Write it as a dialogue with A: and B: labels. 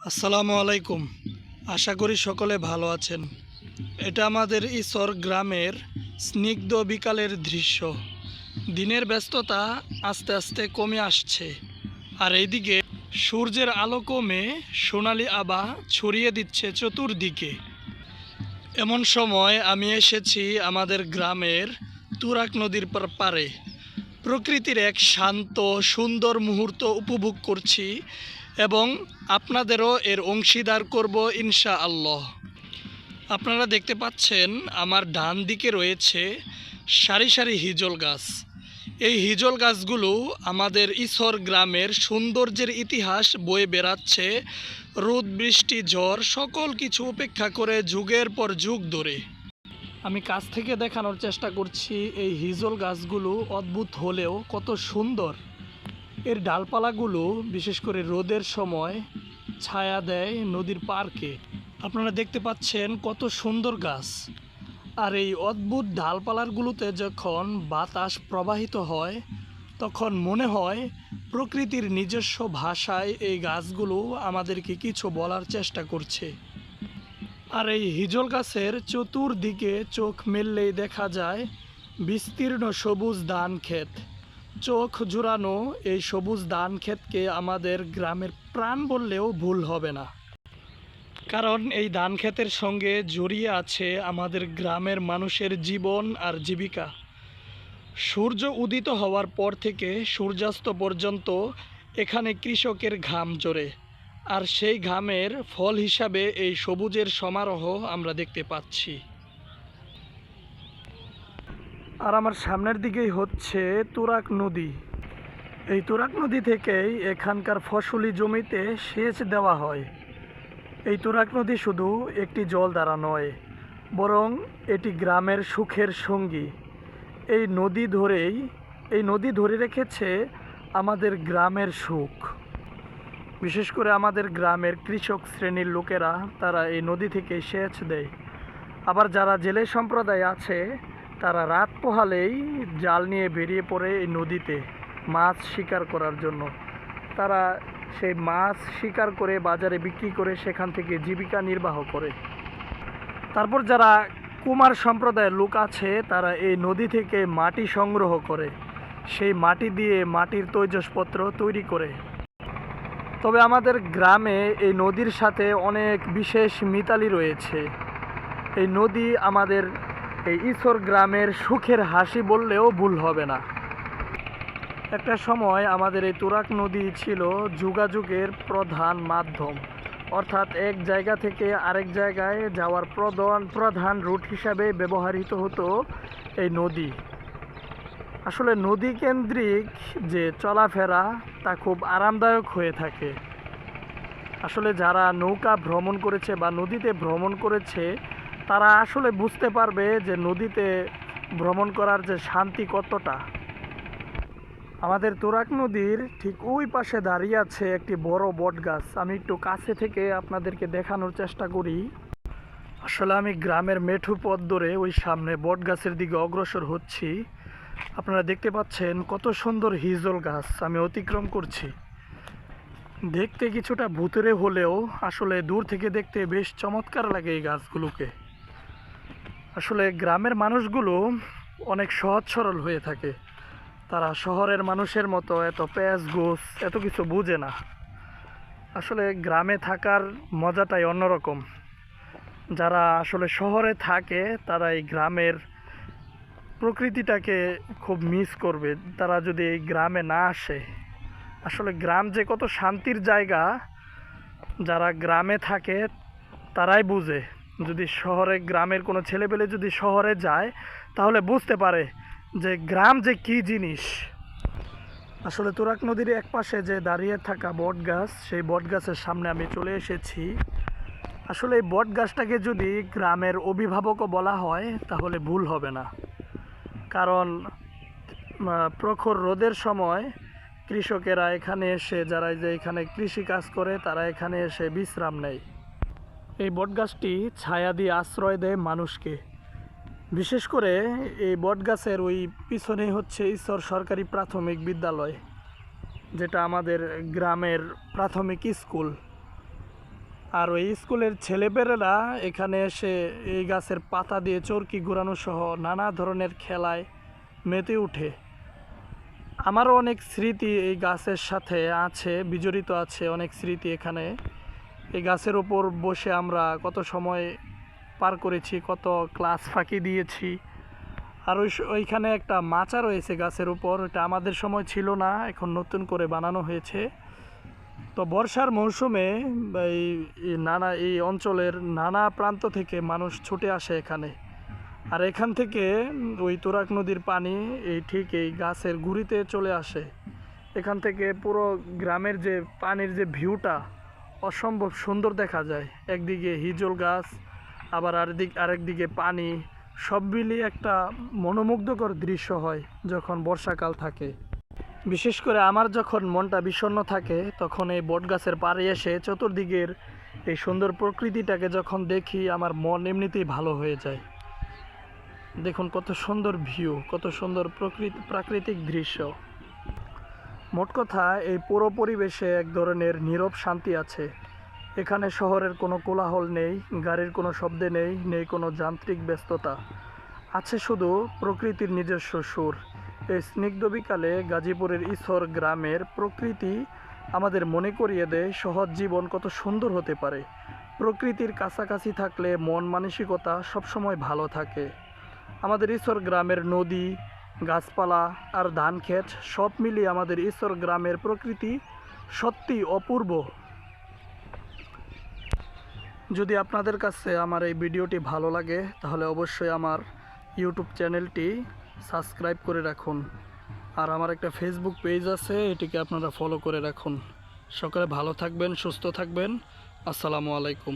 A: আসসালামু আলাইকুম। আশা করি সকলে ভালো আছেন। এটা আমাদের ঈশ্বর গ্রামের স্নিগ্ধ বিকালের দৃশ্য। দিনের ব্যস্ততা আস্তে আস্তে কমে আসছে, আর এইদিকে সূর্যের আলো কমে সোনালি আভা ছড়িয়ে দিচ্ছে চতুর্দিকে। এমন সময় আমি এসেছি আমাদের গ্রামের তুরাগ নদীর পাড়ে। প্রকৃতির এক শান্ত সুন্দর মুহূর্ত উপভোগ করছি এবং আপনাদেরও এর অংশীদার করব ইনশাআল্লাহ। আপনারা দেখতে পাচ্ছেন আমার ডান দিকে রয়েছে সারি সারি হিজল গাছ। এই হিজল গাছগুলো আমাদের ঈশ্বর গ্রামের সৌন্দর্যের ইতিহাস বয়ে বেড়াচ্ছে রোদ বৃষ্টি ঝড় সকল কিছু উপেক্ষা করে যুগের পর যুগ ধরে। আমি কাছ থেকে দেখানোর চেষ্টা করছি এই হিজল গাছগুলো অদ্ভুত হলেও কত সুন্দর। এর ডালপালাগুলো বিশেষ করে রোদের সময় ছায়া দেয় নদীর পাড়কে। আপনারা দেখতে পাচ্ছেন কত সুন্দর গাছ। আর এই অদ্ভুত ডালপালাগুলোতে যখন বাতাস প্রবাহিত হয় তখন মনে হয় প্রকৃতির নিজস্ব ভাষায় এই গাছগুলো আমাদেরকে কিছু বলার চেষ্টা করছে। আর এই হিজল গাছের চতুর্দিকে চোখ মেললেই দেখা যায় বিস্তীর্ণ সবুজ ধান ক্ষেত। চোখ জুড়ানো এই সবুজ ধান ক্ষেতকে আমাদের গ্রামের প্রাণ বললেও ভুল হবে না, কারণ এই ধান ক্ষেতের সঙ্গে জড়িয়ে আছে আমাদের গ্রামের মানুষের জীবন আর জীবিকা। সূর্য উদিত হওয়ার পর থেকে সূর্যাস্ত পর্যন্ত এখানে কৃষকের ঘাম ঝরে, আর সেই ঘামের ফল হিসাবে এই সবুজের সমারোহ আমরা দেখতে পাচ্ছি। আর আমার সামনের দিকেই হচ্ছে তুরাগ নদী। এই তুরাগ নদী থেকেই এখানকার ফসলি জমিতে সেচ দেওয়া হয়। এই তুরাগ নদী শুধু একটি জলধারা নয়, বরং এটি গ্রামের সুখের সঙ্গী। এই নদী ধরে রেখেছে আমাদের গ্রামের সুখ। বিশেষ করে আমাদের গ্রামের কৃষক শ্রেণীর লোকেরা তারা এই নদী থেকে সেচ দেয়। আবার যারা জেলে সম্প্রদায় আছে তারা রাত পোহালেই জাল নিয়ে বেরিয়ে পড়ে এই নদীতে মাছ শিকার করার জন্য। তারা সেই মাছ শিকার করে বাজারে বিক্রি করে সেখান থেকে জীবিকা নির্বাহ করে। তারপর যারা কুমার সম্প্রদায়ের লোক আছে তারা এই নদী থেকে মাটি সংগ্রহ করে সেই মাটি দিয়ে মাটির তৈজসপত্র তৈরি করে। তবে আমাদের গ্রামে এই নদীর সাথে অনেক বিশেষ মিতালি রয়েছে। এই নদী আমাদের এই ঈশ্বর গ্রামের সুখের হাসি বললেও ভুল হবে না। একটা সময় আমাদের এই তুরাগ নদী ছিল যোগাযোগের প্রধান মাধ্যম, অর্থাৎ এক জায়গা থেকে আরেক জায়গায় যাওয়ার প্রধান রুট হিসাবে ব্যবহৃত হতো এই নদী। আসলে নদী কেন্দ্রিক যে চলাফেরা তা খুব আরামদায়ক হয়ে থাকে। আসলে যারা নৌকা ভ্রমণ করেছে বা নদীতে ভ্রমণ করেছে তারা আসলে বুঝতে পারবে যে নদীতে ভ্রমণ করার যে শান্তি কতটা। আমাদের তুরাগ নদীর ঠিক ওই পাশে দাঁড়িয়ে আছে একটি বড় বট গাছ। আমি একটু কাছে থেকে আপনাদেরকে দেখানোর চেষ্টা করি। আসলে আমি গ্রামের মেঠু পথ ধরে ওই সামনে বট গাছের দিকে অগ্রসর হচ্ছি। আপনারা দেখতে পাচ্ছেন কত সুন্দর হিজল গাছ আমি অতিক্রম করছি। দেখতে কিছুটা ভূতুড়ে হলেও আসলে দূর থেকে দেখতে বেশ চমৎকার লাগে এই গাছগুলোকে। আসলে গ্রামের মানুষগুলো অনেক সহজ সরল হয়ে থাকে। তারা শহরের মানুষের মতো এত প্যাঁচ গোছ এত কিছু বুঝে না। আসলে গ্রামে থাকার মজাটাই অন্যরকম। যারা আসলে শহরে থাকে তারা এই গ্রামের প্রকৃতিটাকে খুব মিস করবে তারা যদি এই গ্রামে না আসে। আসলে গ্রাম যে কত শান্তির জায়গা যারা গ্রামে থাকে তারাই বুঝে। যদি শহরে গ্রামের কোনো ছেলেপেলে যদি শহরে যায় তাহলে বুঝতে পারে যে গ্রাম যে কী জিনিস। আসলে তুরাগ নদীর এক পাশে যে দাঁড়িয়ে থাকা বট গাছ সেই বট গাছের সামনে আমি চলে এসেছি। আসলে এই বট গাছটাকে যদি গ্রামের অভিভাবকও বলা হয় তাহলে ভুল হবে না, কারণ প্রখর রোদের সময় কৃষকেরা এখানে এসে যারা যে এখানে কৃষি কাজ করে তারা এখানে এসে বিশ্রাম নেয়। এই বটগাছটি ছায়া দিয়ে আশ্রয় দেয় মানুষকে। বিশেষ করে এই বটগাছের ওই পিছনে হচ্ছে ঈশ্বর সরকারি প্রাথমিক বিদ্যালয়, যেটা আমাদের গ্রামের প্রাথমিক স্কুল। আর ওই স্কুলের ছেলেপেলেরা এখানে এসে এই গাছের পাতা দিয়ে চরকি ঘোরানো সহ নানা ধরনের খেলায় মেতে ওঠে। আমারও অনেক স্মৃতি এই গাছের সাথে আছে, বিজড়িত আছে অনেক স্মৃতি এখানে। এই গাছের ওপর বসে আমরা কত সময় পার করেছি, কত ক্লাস ফাঁকি দিয়েছি। আর ওইখানে একটা মাচা রয়েছে গাছের উপর, এটা আমাদের সময় ছিল না, এখন নতুন করে বানানো হয়েছে। তো বর্ষার মৌসুমে এই অঞ্চলের নানা প্রান্ত থেকে মানুষ ছুটে আসে এখানে। আর এখান থেকে ওই তুরাগ নদীর পানি ঠিক এই গাছের গুঁড়িতে চলে আসে। এখান থেকে পুরো গ্রামের যে পানির যে ভিউটা অসম্ভব সুন্দর দেখা যায়। একদিকে হিজল গাছ, আবার আরেকদিকে পানি, সব মিলিয়ে একটা মনোমুগ্ধকর দৃশ্য হয় যখন বর্ষাকাল থাকে। বিশেষ করে আমার যখন মনটা বিষণ্ণ থাকে তখন এই বট গাছের পাড়ে এসে চতুর্দিকের এই সুন্দর প্রকৃতিটাকে যখন দেখি আমার মন এমনিতেই ভালো হয়ে যায়। দেখুন কত সুন্দর ভিউ, কত সুন্দর প্রাকৃতিক দৃশ্য। মোট কথা এই পুরো পরিবেশে এক ধরনের নীরব শান্তি আছে। এখানে শহরের কোনো কোলাহল নেই, গাড়ির কোনো শব্দে নেই কোনো যান্ত্রিক ব্যস্ততা। আছে শুধু প্রকৃতির নিজস্ব সুর। এই স্নিগ্ধ বিকালে গাজীপুরের ঈশ্বর গ্রামের প্রকৃতি আমাদের মনে করিয়ে দেয় সহজ জীবন কত সুন্দর হতে পারে। প্রকৃতির কাছাকাছি থাকলে মন মানসিকতা সবসময় ভালো থাকে। আমাদের ঈশ্বর গ্রামের নদী, গাছপালা আর ধান ক্ষেত সব মিলিয়ে আমাদের ঈশ্বর গ্রামের প্রকৃতি সত্যি অপূর্ব। যদি আপনাদের কাছে আমার এই ভিডিওটি ভালো লাগে তাহলে অবশ্যই আমার ইউটিউব চ্যানেলটি সাবস্ক্রাইব করে রাখুন। আর আমার একটা ফেসবুক পেজ আছে, এটিকে আপনারা ফলো করে রাখুন। সকলে ভালো থাকবেন, সুস্থ থাকবেন। আসসালামু আলাইকুম।